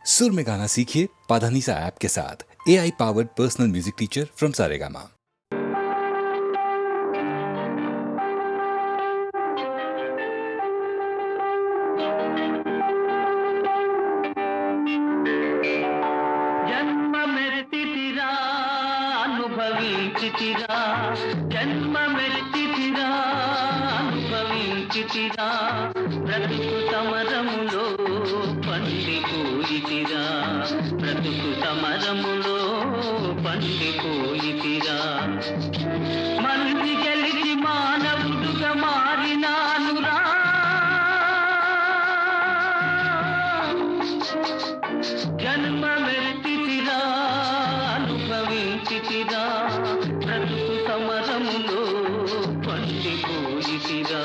सुर में गाना सीखिए पाधानीसा ऐप के साथ। AI powered personal music teacher from Saregama. బ్రతుకు సమరములో పండిపోయితిరా, బ్రతుకు సమరములో పండిపోయితిరా. మంది గెలిచి మానవుడుగా మారినానురా, జన్మ మెత్తితిరా, అనుభవించితిరా, బ్రతుకు సమరములో పండిపోయితిరా,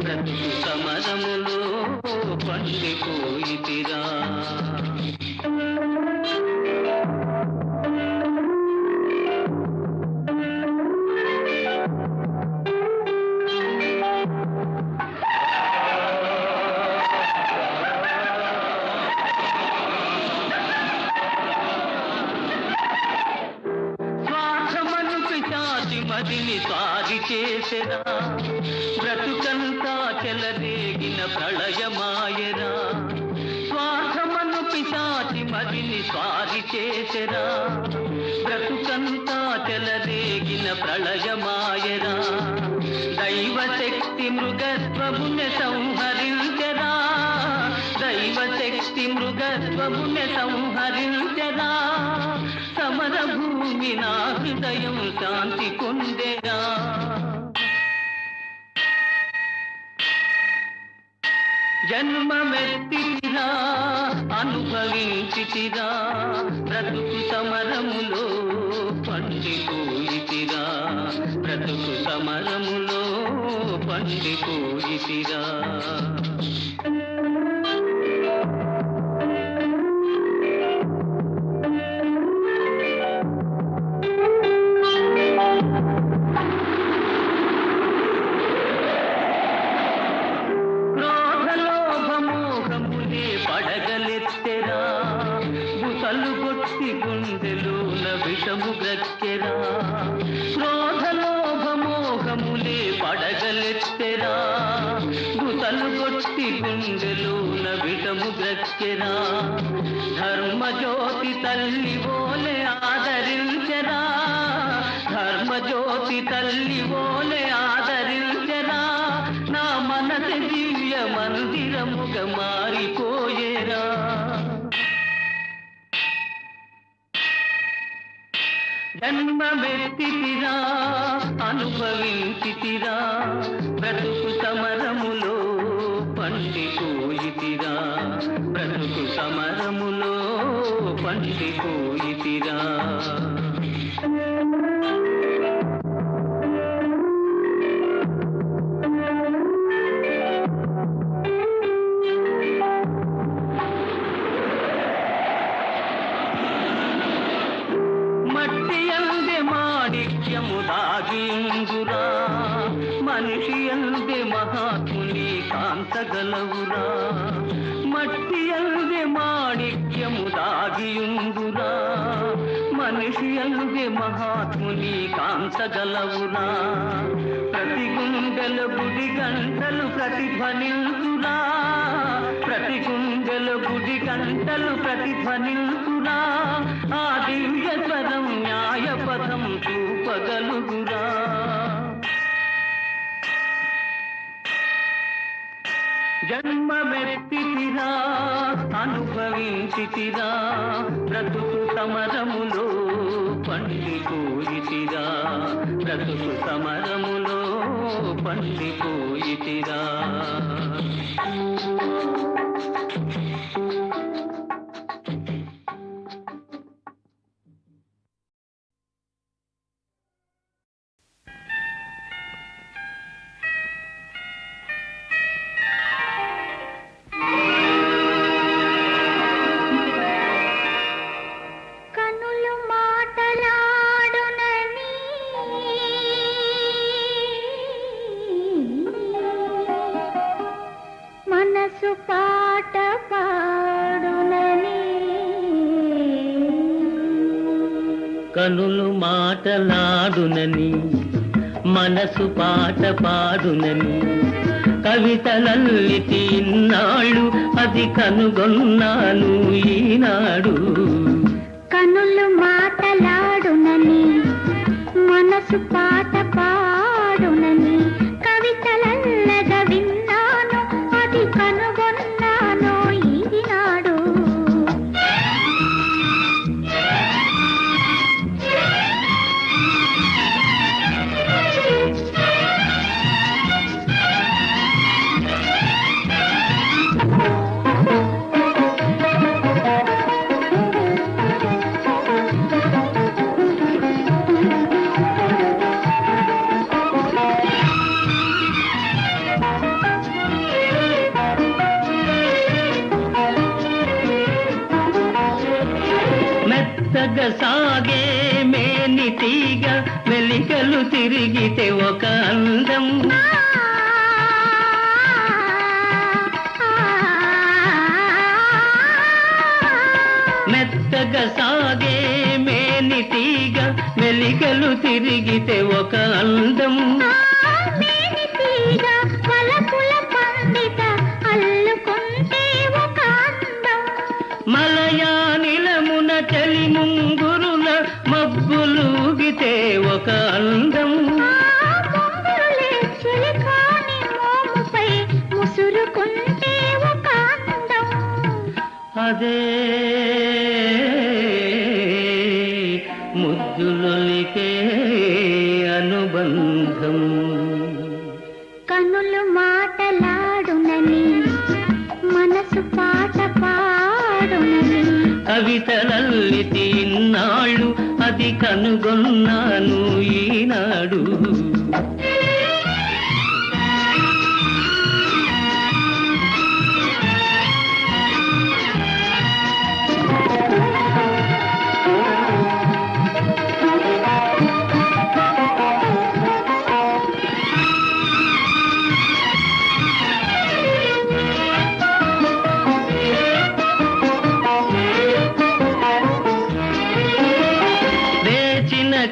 బ్రతుకు సమరములో పండిపోయితిరా. మదిని సారి చేసెరా, బ్రతుకంతా చెలరేగిన ప్రళయమాయరా. స్వార్థమను పిశాచి మదిని స్వారి చేసెరా, బ్రతుకంతా చెలరేగిన ప్రళయమాయరా. దైవశక్తి మృగత్వముని సంహరించెరా, దైవశక్తి మృగత్వముని సంహరించెరా. సమర భూమి నా హృదయం శాంతి పొందెరా. జన్మమెత్తితిరా, అనుభవించితిరా, బ్రతుకు సమరములో పండిపోయితిరా, బ్రతుకు సమరములో పండిపోయితిరా. పడగలెత్తెరా, బుసలు కొట్టి గుండెలోన విషము గ్రక్కెరా. క్రోధలోభమోహములే పడగలెత్తెరా, బుసలు కొట్టి గుండెలోన విషము గ్రక్కెరా. ధర్మజ్యోతి తల్లి ఓలే ఆదరించెరా, ధర్మజ్యోతి తల్లి ఓలే ఆదరించెరా. నా మనసు దివ్య మందిరముగా మారిపోయేరా. జన్మమెత్తితిరా, అనుభవించితిరా, బ్రతుకు సమరములో పండిపోయితిరా, బ్రతుకు సమరములో పండిపోయితిరా. మాణిక్యము దాగిందురా, మనిషి అందే మహాత్ముని కాంతగలవురా. మట్టి అందే మాణిక్యము దాగియుందురా, మనిషి అందే మహాత్ముని కాంతగలవురా. ప్రతి గుండెల గుడి గంటలు ప్రతిధ్వనించురా, ప్రతి గుండెల గుడి గంటలు ప్రతిధ్వనించురా. ఆ దివ్య స్వరం న్యాయపథం చూపగలుగురా. జన్మమెత్తితిరా, అనుభవించితిరా, బ్రతుకు సమరములో పండిపోయితిరా, బ్రతుకు సమరములో పండిపోయితిరా. మనసు కనులు మాటలాడునని మనసు పాట పాడునని కవితలల్లితి ఇన్నాళ్ళు అది కనుగొన్నాను ఈనాడు. కనులు మాటలాడునని మనసు పాట పాడునని కవితలల్లగా విన్నాను అది కనుగొన్నాను ఈనాడు. మెత్తగా సాగే మేని తీగ మెలికలు తిరిగితే ఒక అందం. మెత్తగా సాగే మేని తీగ మెలికలు తిరిగితే ఒక అందం. మలయానిలమున చలి ముంగురుల మబ్బులూగితే ఒక అందం. అదే ముద్దులొలికే అనుబంధం. కనులు మాటలాడునని మనసు పాట పాడునని కవితలల్లితి ఇన్నాళ్ళు అది కనుగొన్నాను ఈనాడు.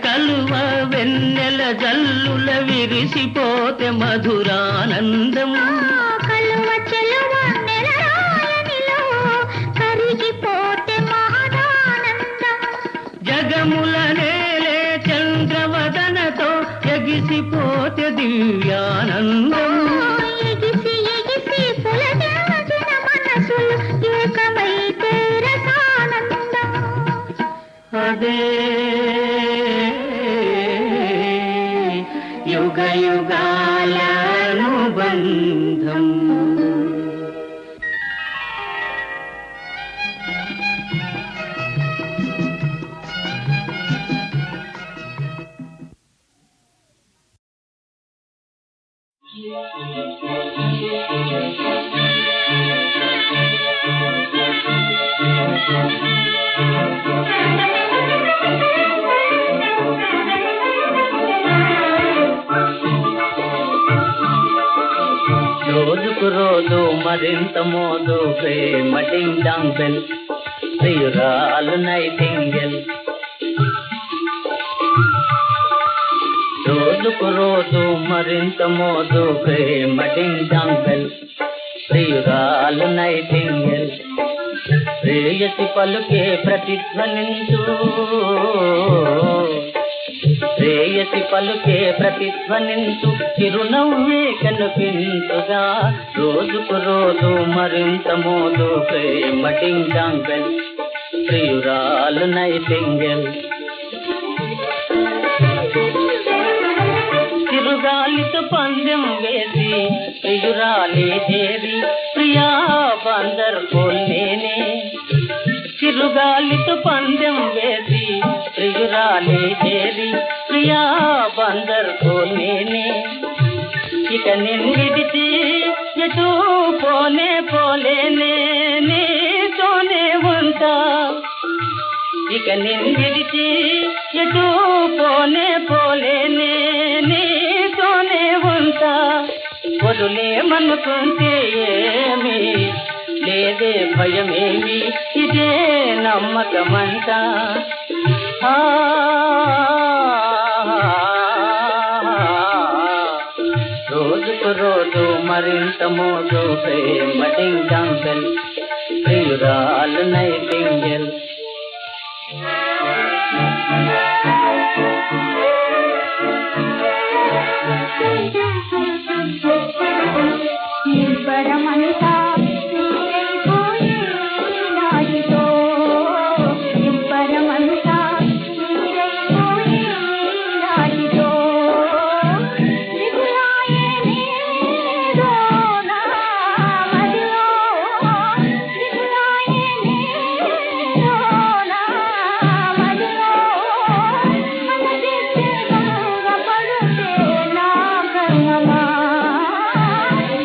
కలువ వెన్నెల జల్లుల విరిసిపోతే మధురానందం. కలువ చెలువ నెలరాయనిలో కరిగిపోతే మహదానందం. జగముల నేలే చంద్రవదనతో ఎగిసిపోతే దివ్యానందం. ఎగిసి ఎగిసి పులకించిన మనసులు ఏకమైతే రసానందం. అదే యుగ యుగాల అనుబంధం. రోజుకు రోజు మరింత మోదు ప్రేమ డింగ్ డాంగ్ బెల్ ప్రియురాలు నైటింగెల్. రోజుకు రోజు మరింత మోదు ప్రేమ డింగ్ డాంగ్ బెల్ ప్రియురాలు నైటింగెల్. ప్రేయసి పలుకే ప్రతిధ్వనించు ప్రేయసి పలుకే ప్రతిధ్వనించు చిరునవ్వే కనిపించుగా. రోజుకు రోజు మరింత మోదు ప్రేమ డింగ్ డాంగ్ బెల్ ప్రియురాలు నైటింగెల్. చిరుగాలితో పందెం వేసి ప్రియురాలే చేరి ప్రియా బందర్ కోల్నేనే. చిరుగాలితో పందెం వేసి ప్రియురాలే చేరి ప్రియా బందర్ కోల్నేనే. ఇక నిన్నిడిచి ఎటూ పోనే పోలేనే నీతోనే ఉంటా. ఇక నిన్నిడిచి ఎటూ పోనే పోలేనే నీతోనే ఉంటా. వదులేమనుకుంటే ఏమి లేదే భయమేమి ఇదే నమ్మకమంట. ఆ, రోజుకు రోజు మరింత మోజు ప్రేమ డింగంబెల్ ప్రియురాలు నైటింగెల్ నిబ్బరమంతా నీరైపోయే నాటితో, నిబ్బరమంతా నీరైపోయే నాటితో, దిగులాయే నీదో నా మదిలో, దిగులాయే నీదో నా మదిలో, మనసిచ్చే గంగపడుతే నా కర్మమా,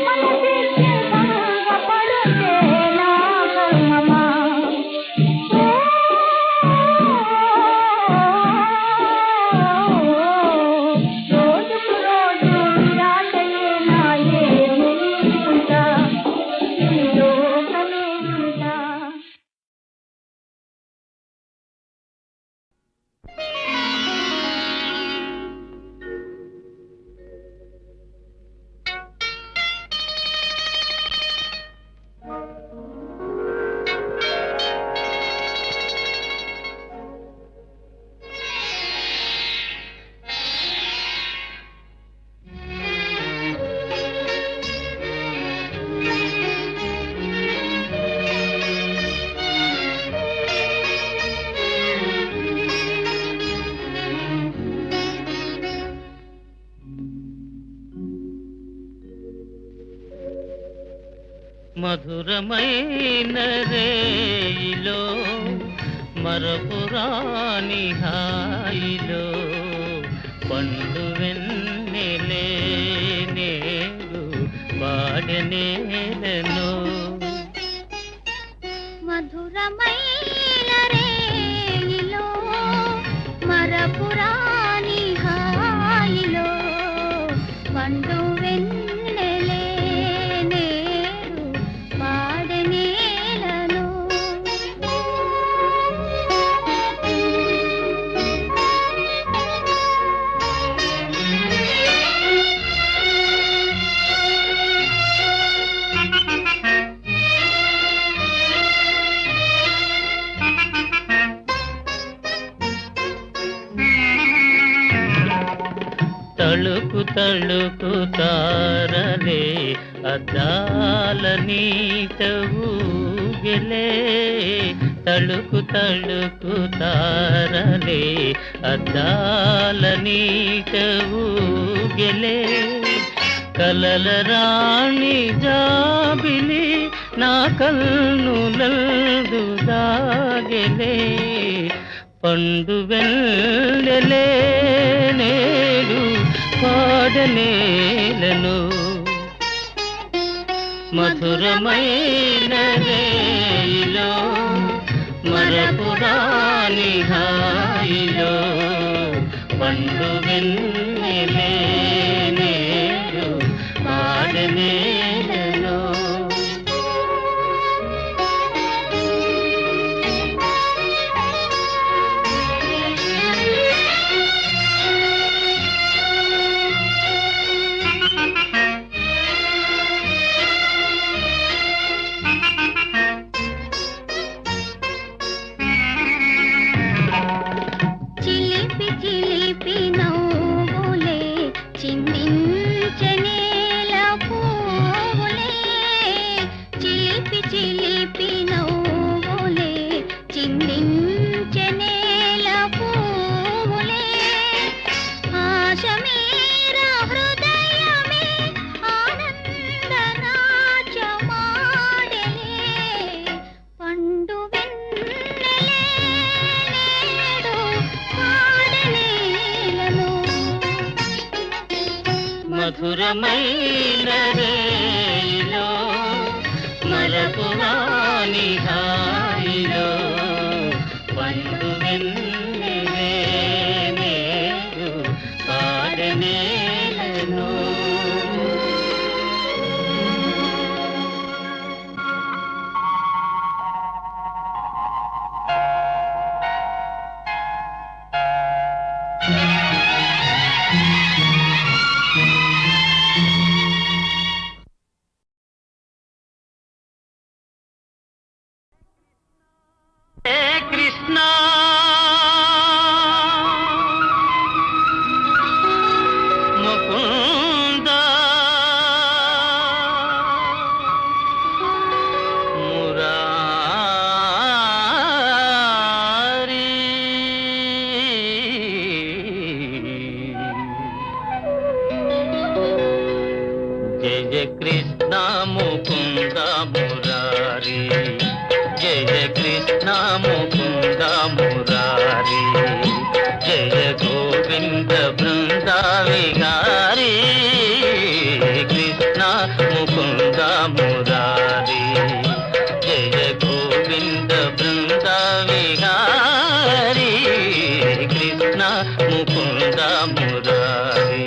మనసిచ్చే గంగపడుతే నా కర్మమా. రోజుకు రోజు నిరాశయే నాయే ఇంత, ఈ లోకమే ఇంత. మధురమైన రేయిలో మరపురాని హాయిలో పండు వెన్నెలే నేడు వాడనేలను మధురమైన రేయిలో మరపురాని హాయిలో పండు వెన్నెలే నేడు పాడనేలను. తళుకు తళుకు తారలే అద్దాల నీట ఊగెలే, తళుకు తళుకు తారలే అద్దాల నీట ఊగెలే, కలల రాణి జాబిలి నా కన్నులందు దాగెలే, పండు వెన్నెలే నేడు పాడనేలను. మధురమైన రేయిలో మరపురాని హాయిలో పండు వెన్నెలే నేడు పాడనేలను. చిలిపి చిలిపి నవ్వులే చిందించనేల పువ్వులే, చిలిపి చిలిపి నవ్వులే చిందించనేల పువ్వులే, ఆశ మీరా హృదయమే ఆనంద నాట్యమాడెలే, పండు వెన్నెలే నేడు పాడనేలను. మధురమైన రేయిలో మరపురాని హాయిలో పండు వెన్నెలే నేడు పాడనేలను. ముకుంద మురారి జయ గోవింద బృంద విహారీ కృష్ణ ముకుంద మురారి జయ గోవింద బృంద విహారీ కృష్ణ ముకుంద మురారి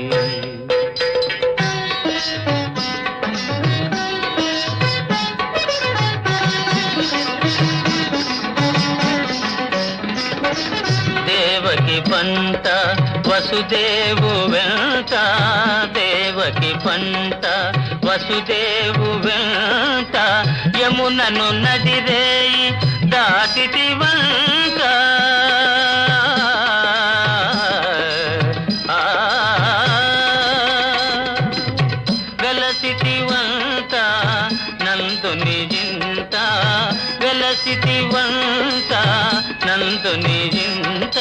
దేవకి పంట వసుదేవు వెంట దేవకి పంట వసుదేవు వెంట యమునను నదిరేయి దాటిటి వంట వెలసిటి వంట నందుని జింత వెలసిటి వంట నందుని జింత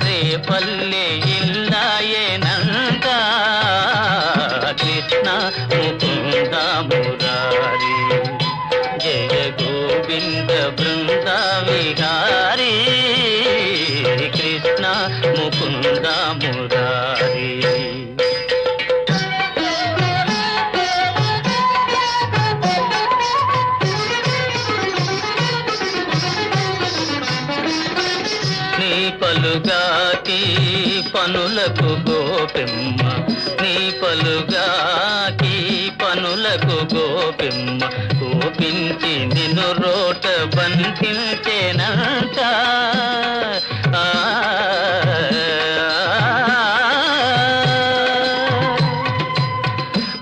రేపల్లె ఇల్లాయేనంత కృష్ణ ముకుంద మురారి జయ గోవింద బృంద విహారీ కృష్ణ ముకుంద మురారి నీ పలుగాకి పనులకు గోపిమ్మ నీ పలుగాకి పనులకు గోపిమ్మ కోపించి నిన్ను రోట బంధించేనంట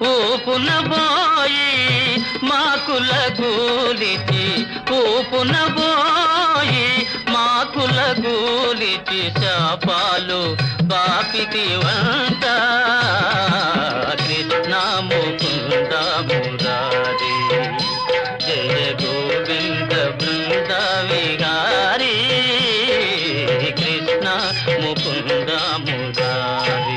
ఊపున పోయి మాకుల గూలిచి ఊపున పోయి మాకుల గూలిచి శాపాలు బాపితి వంట కృష్ణ ముకుంద మురారి జయ గోవింద బృంద విహారీ కృష్ణ ముకుంద మురారి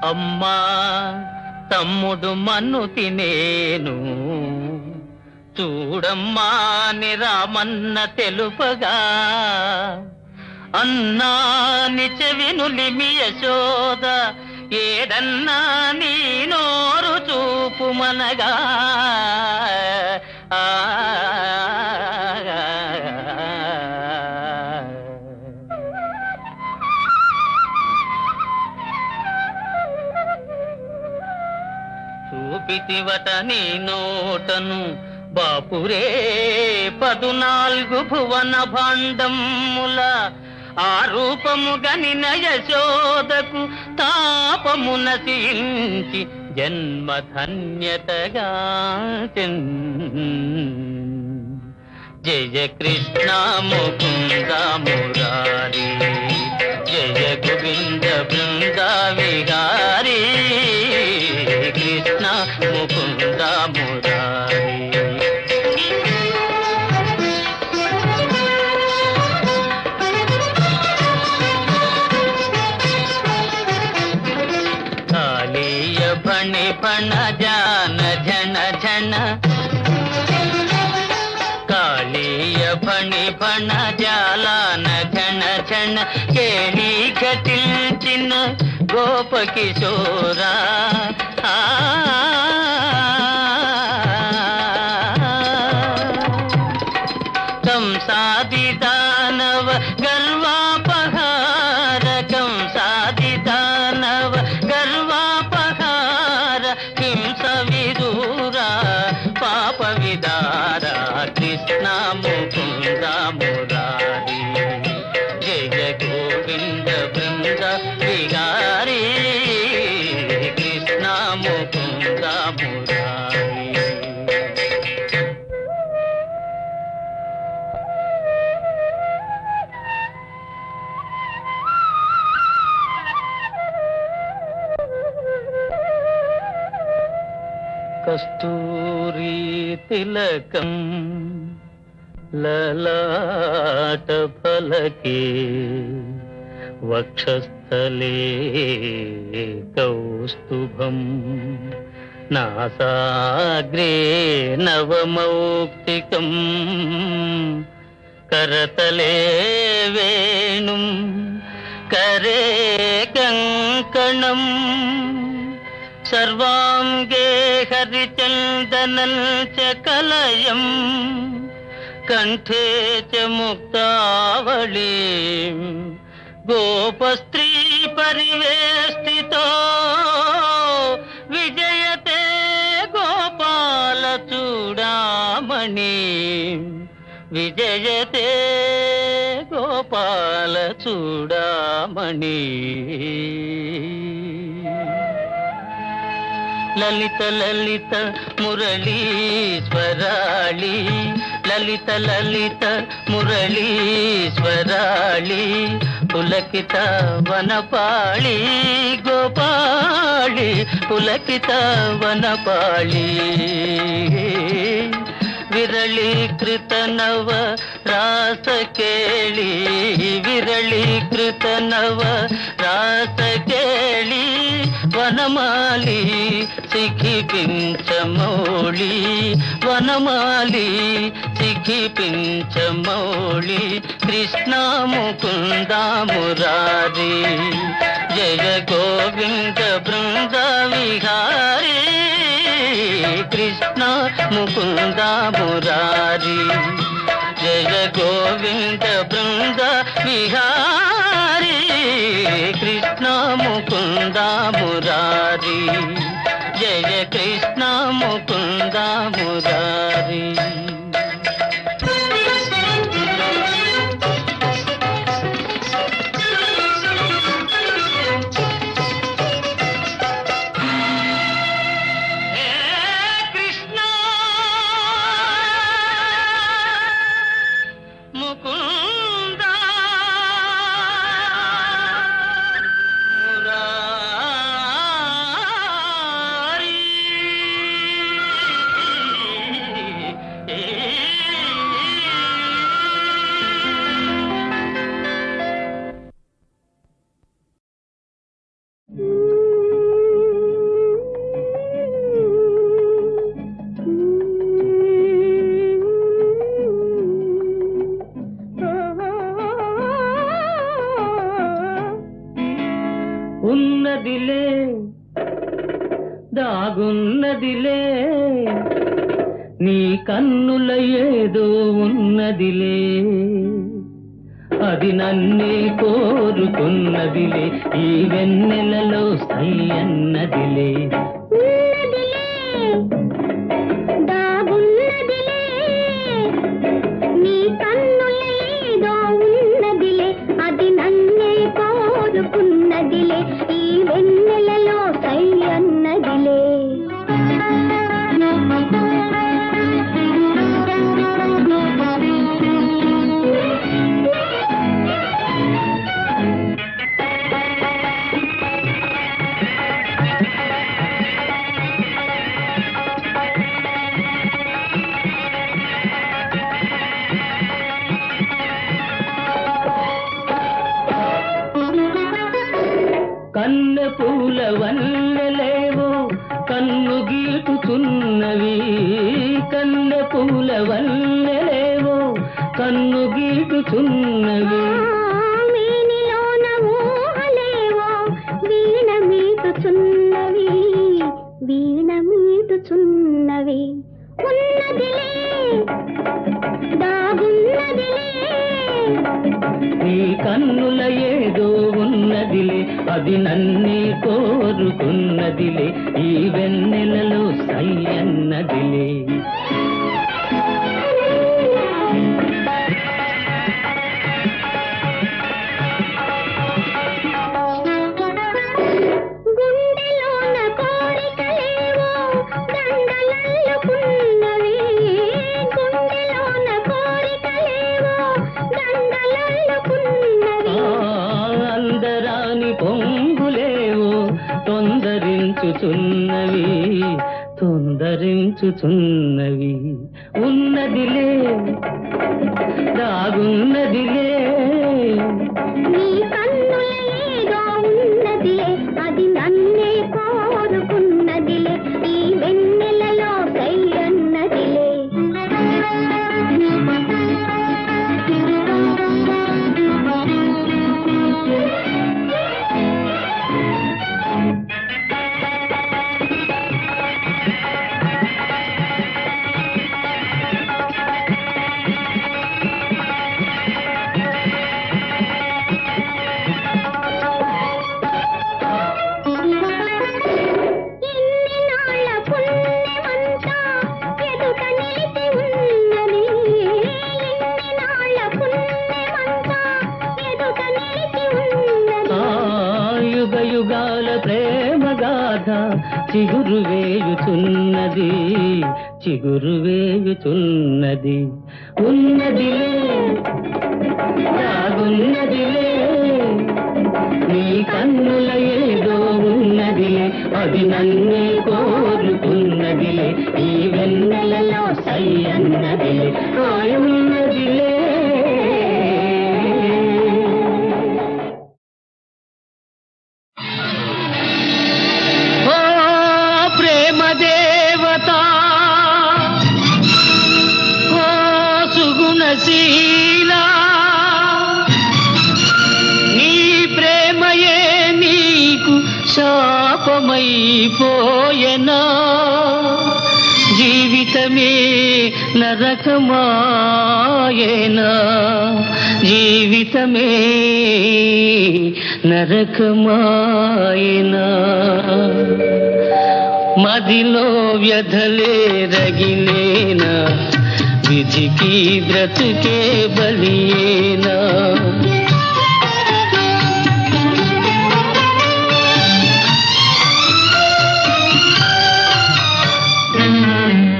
అమ్మా తమ్ముడు మన్ను తినేను చూడమ్మా నిరామన్న తెలుపగా అన్నా నిచెవినులిమి యశోద ఏడన్నా నీ నోరు చూపుమనగా చూపితివట నీ నోటను బాపురే 14 భువన భాండముల ఆ రూపము గనిన యశోదకు తాపము నశించి జన్మ ధన్యతగా జయ కృష్ణ ముకుంద మురారి జయ గోవింద బృంద విహారీ కృష్ణ ముకుంద మురారి కాళీయ ఫణి ఫణ జాన ఝణ ఝణ కాళీయ ఫణి ఫణ జాలాన ఝణ ఝణ కేళీ ఘటించిన గోప కిశోరా కంసాది దానవ గర్వాపహార కంసాది దానవ గర్వాపహార హింస విదూరా పాప విదార కృష్ణ ముకుంద మురారి జయ గోవింద బృంద విహారీ కృష్ణ ముకుంద మురారి కస్తూరి తిలకం లలాట ఫలకే వక్షస్థ కరతలే కౌస్తుభం నాసాగ్రే నవమౌక్తికం కరతలే వేణుం కరే కంకణం సర్వాంగే హరిచందనం చ కలయం కంఠే చ ముక్తావళీం గోపస్త్రీ పరివేష్టితో విజయతే గోపాల చూడామణి విజయతే గోపాల చూడామణి లలిత లలిత మురళీశ్వరాళి లలిత లలిత మురళీశ్వరాళి పులకిత వనపాళి గోపాళి పులకిత వనపాళి విరళీకృత నవ రాస కేళి విరళీకృత నవ రాస కేళి వనమాలి సిఖిపించమౌళి వనమాలి సిఖిపించమౌళి కృష్ణ ముకుంద మురారి జయ గోవింద బృంద విహారీ కృష్ణ ముకుంద మురారి జయ గోవింద బృంద విహారీ కృష్ణ ముకుంద మురారి జయ కృష్ణ ముకుంద మురారి ఉన్నదిలే దాగున్నదిలే నీ కన్నుల ఏదో ఉన్నదిలే అది నన్నే కోరుకున్నదిలే ఈ వెన్నెలలో సై అన్నదిలే కన్నె పూల వన్నెలేవో కన్ను గీటుచున్నవి కన్నె పూల వన్నెలేవో కన్ను గీటుచున్నవి మేనిలోన ఊహలేవో వీణ మీటుచున్నవి వీణ మీటుచున్నవి ఉన్నదిలే దాగున్నదిలే నీ కన్నుల ఏదో ఉన్నదిలే అది నన్నే కోరుకున్నదిలే ఈ వెన్నెలలో సై అన్నదిలే గుండెలోన కోరికలేవో దండలల్లుకున్నవి గుండెలోన కోరికలేవో దండలల్లుకున్నవి అందరాని పొంగులేవో తొందరించుచున్నవి తొందరించుచున్నవి ఉన్నదిలే దాగున్నదిలే నీ కన్నుల ఏదో గాథ చిగురు వేయుచున్నది, చిగురు వేయుచున్నది. ఉన్నదిలే రాగున్నదిలే, నీ కన్నుల ఏదో ఉన్నదిలే, అది నన్నే కోరుకున్నదిలే, ఈ వెన్నెలలో సై అన్నదిలే, ఉన్నదిలే. ఓ ప్రేమ దేవత, ఓ సుగుణశీలా, నీ ప్రేమయే నీకు శాపమైపోయెనా, జీవితమే నరకమాయేనా, జీవితమే నరకమాయేనా. మదిలో వ్యధలే రగిలేనా, విధికి బ్రతుకే బలియేనా.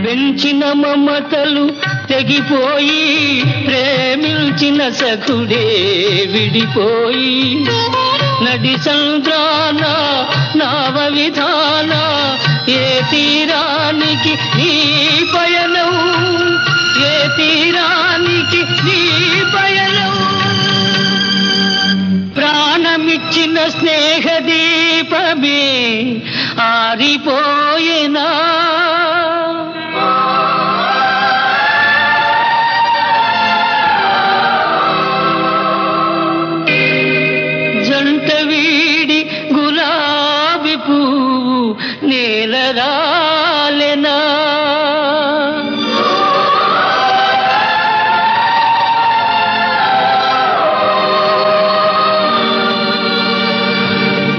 పెంచిన మమతలు తెగిపోయి, ప్రేమించిన సఖుడే విడిపోయి, నడి సంద్రాన నావ విధాన ఏ తీరానికి నీ పయనం, ఏ తీరానికి నీ పయనం. ప్రాణమిచ్చిన స్నేహ దీపమే ఆరిపోయేనా, జంట వీడి గులాబీ పువ్వు నేలరాలెనా,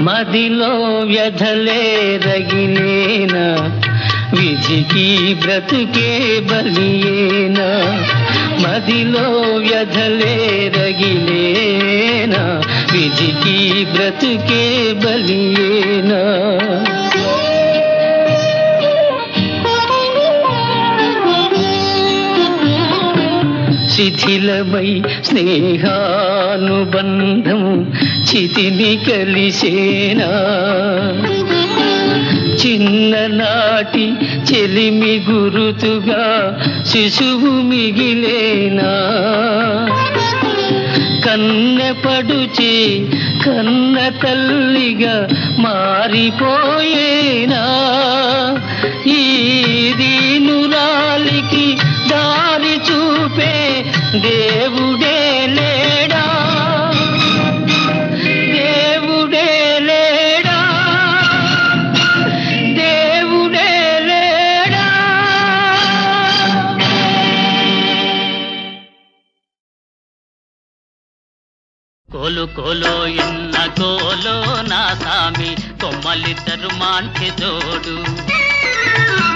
మదిలో వ్యధలే రగిలేనా, విధికి బ్రతుకే బలియేనా, మదిలో వ్యధలే రగిలేనా, విధికి బ్రతుకే బలియేనా. శిథిలమై స్నేహానుబంధం చితిని కలిసేనా, చిన్ననాటి చెలిమి గురుతుగా శిశువు మిగిలేనా, కన్నెపడుచే కన్న తల్లిగా మారిపోయేనా, ఈ దీనురాలికి దారి చూపే దేవుడే లేడా, దేవుడే లేడా, దేవుడే లేడా. కోలు కోలో ఎన్న కోలో నా సామి, కొమ్మలిద్దరు మాంచి జోడు,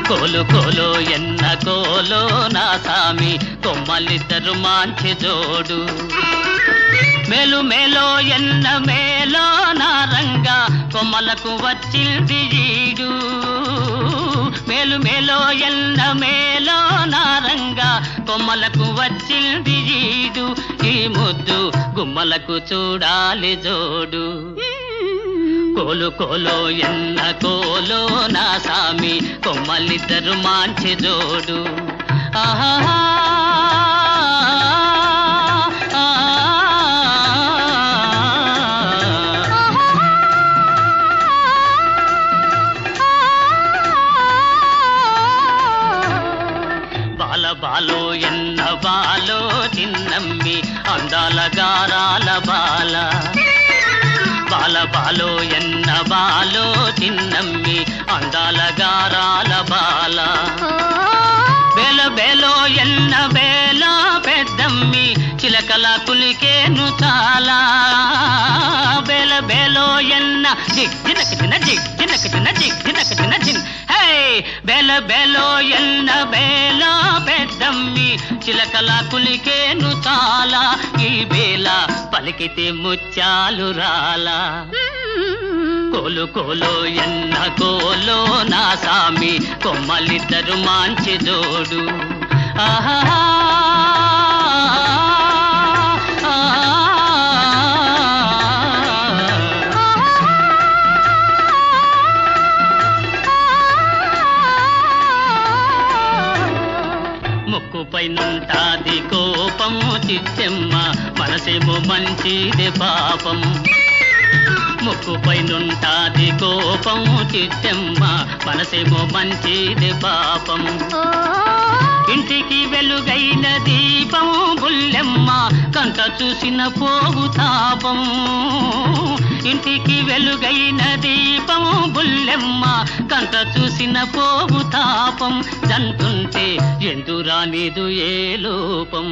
కోలు కోలో ఎన్న కోలో నా సామి, కొమ్మలిద్దరు మాంచి జోడు. మేలు మేలో ఎన్న మేలో నా రంగా, కొమ్మలకు వచ్చింది ఈడు, మేలు మేలో ఎన్న మేలో నా రంగా, కొమ్మలకు వచ్చింది ఈడు, ఈ ముద్దు గుమ్మలకు చూడాలి జోడు. కోలు కోలో ఎన్న కోలో నా సామి, కొమ్మలిద్దరు మాంచి జోడు. ఆహా బాల బాలో ఎన్న బాలో చిన్నమ్మి, అందాల గారాల బాల, బాల బాలో ఎన్న బాలో చిన్నమ్మి, అందాల గారాల బాల. బేల బేలో ఎన్న బేల పెద్దమ్మి, చిలకల కులికేను చాలా, బేల బేలో ఎన్న జిగ్జినకటిన జిగ్జినకటిన జిగ్జినకటిన జిన్, హే బేల బేలో ఎన్న బేల పెద్దమ్మి, చిలకల కులికేను చాలా, ఈ బేల పలికితే ముత్యాలు రాలా. కోలు కోలో ఎన్న కోలో నా సామి కొమ్మలిద్దరు మాంచి జోడు ఆహా ముక్కుపైనుంటాది కోపము చిట్టెమ్మ మనసేమో మంచిది పాపం ముక్కుపైనుంటాది కోపము చిట్టెమ్మ మనసేమో మంచిది పాపం ఇంటికి వెలుగైన దీపం బుల్లెమ్మ కంట చూసిన పోవు తాపం ఇంటికి వెలుగైన దీపం బుల్లెమ్మ కంట చూసిన పోవు తాపం జంతుంటే ఎందురానిదు ఏ లోపం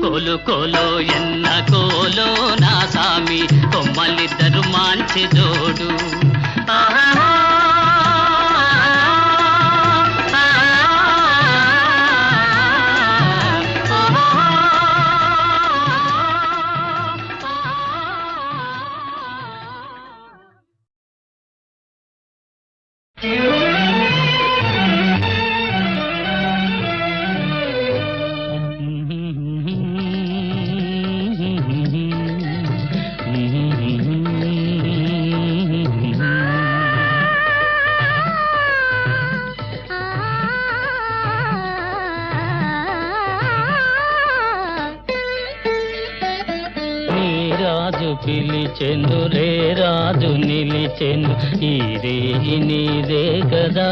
కోలు కోలో ఎన్న కోలో నా సామి కొమ్మలిద్దరు మాంచి జోడు ఆహా పిలిచెను రే రాజు నిలిచెను ఈ రేయి నీదే కదా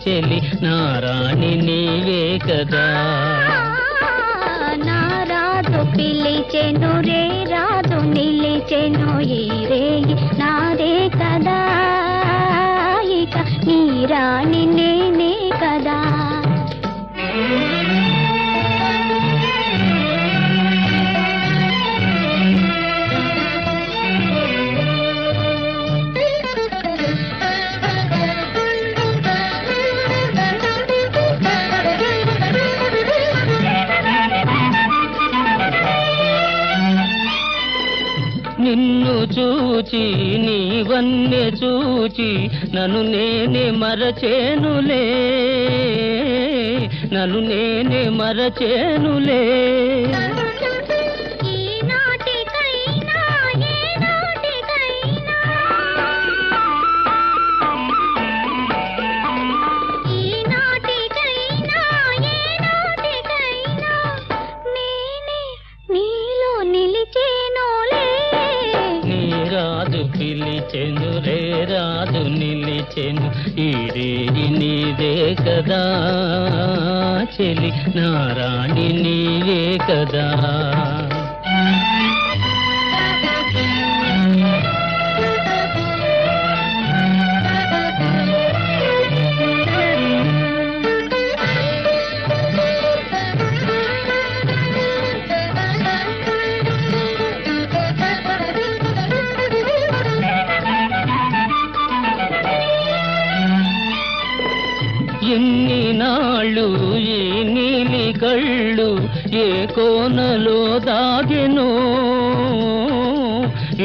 చెలి నారాణి నీవే కదా నా రాజు పిలిచెను రే రాజు నిలిచెను ఈ రేయి నాదే కదా ఇక నీ రాణి నేనే కదా నిన్ను చూచి నీవన్నే చూచి నన్ను నేనే మరచేనులే నన్ను నేనే మరచేనులే పిలిచెను రే రాజు నిలిచెను ఈ రేయి నీదే కదా చెలి నారాణి నీవే కదా ఎన్ని నాళ్ళు ఈ నీలి కళ్ళు ఏ కోనలో దాగెనో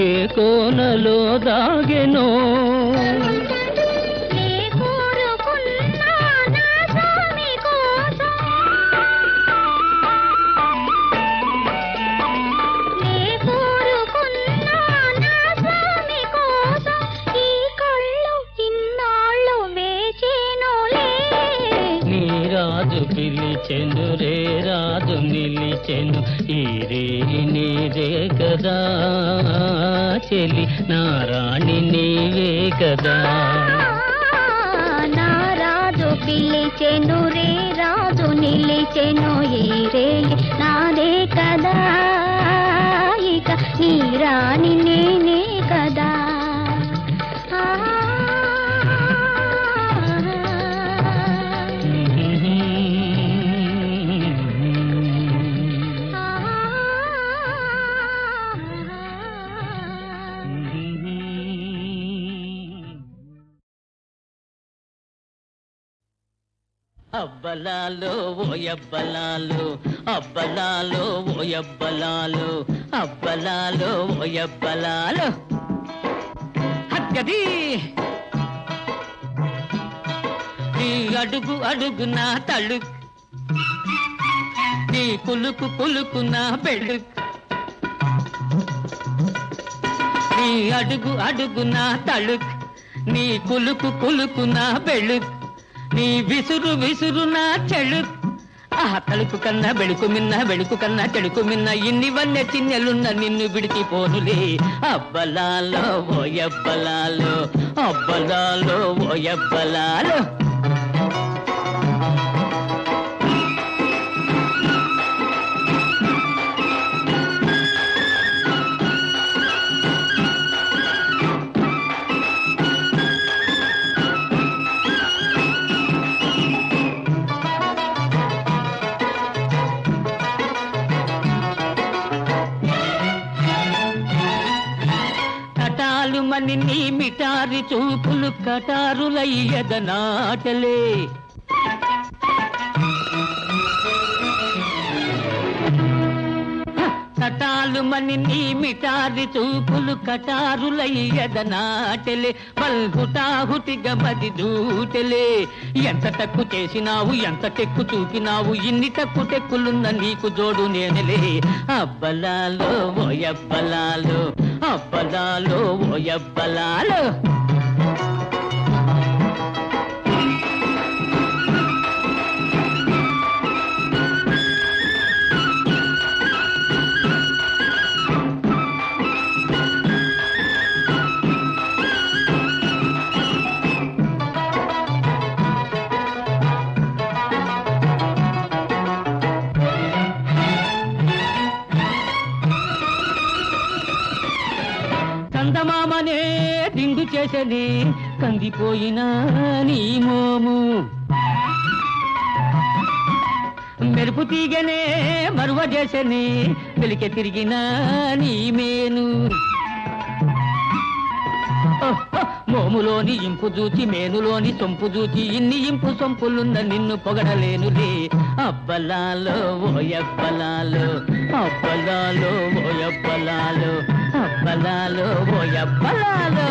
ఏ కోనలో దాగెనో పిలిచెను రే రాజు నిలిచెను ఈ రేయి నీదే కదా చెలి నారాణి నీవే కదా నా రాజు పిలిచెను రే రాజు నిలిచెను ఈ రేయి నాదే కదా ఇక నీ రాణి నేనే కదా అబ్బలాలో ఓయబ్బలాలో అబ్బలాలో ఓయబ్బలాలో అబ్బలాలో ఓయబ్బలాలో గది నీ అడుగు అడుగు నా తళ్ళు నీ కులుకు కులుకు నా పెళ్ళు నీ అడుగు అడుగు నా తళ్ళు నీ కులుకు కులుకు నా పెళ్ళు నీ విసురు విసురు నా చెడు ఆ తలుపు కన్నా వెళుకు మిన్న వెళుకు కన్నా చెడుకు మిన్న ఇన్నివన్నీ చిన్నెలున్న నిన్ను విడిచిపోనులే అబ్బలాలో ఓయబ్బలాలో అబ్బలాలో ఓయబ్బలాలో మని నీ మిటారి చూపులు కటారులయ్యదనాటలే కటాలు మని నీ మిటారి చూపులు కటారులయ్యదనాటలే పల్హుటాహుటిగా మది దూటలే ఎంత టక్కు చేసినావు ఎంత టెక్కు చూపినావు ఇన్ని టక్కు టెక్కులున్న నీకు జోడు నేనలే అబ్బలాలో ఓయబ్బలాలో అబ్బలాలో ఓయబ్బలాలో కందమామనే దిండు చేసని కందిపోయినా నీ మోము మెరుపు తీగనే మరువ చేసని వెలికి తిరిగినా నీ మేను మోములోని ఇంపు చూచి మేనులోని సొంపు చూచి ఇన్ని ఇంపు సొంపులున్న నిన్ను పొగడలేనులే అబ్బలాలో ఓయబ్బలాలో అబ్బలాలో ఓయబ్బలాలో అబ్బలాలో ఓయబ్బలాలో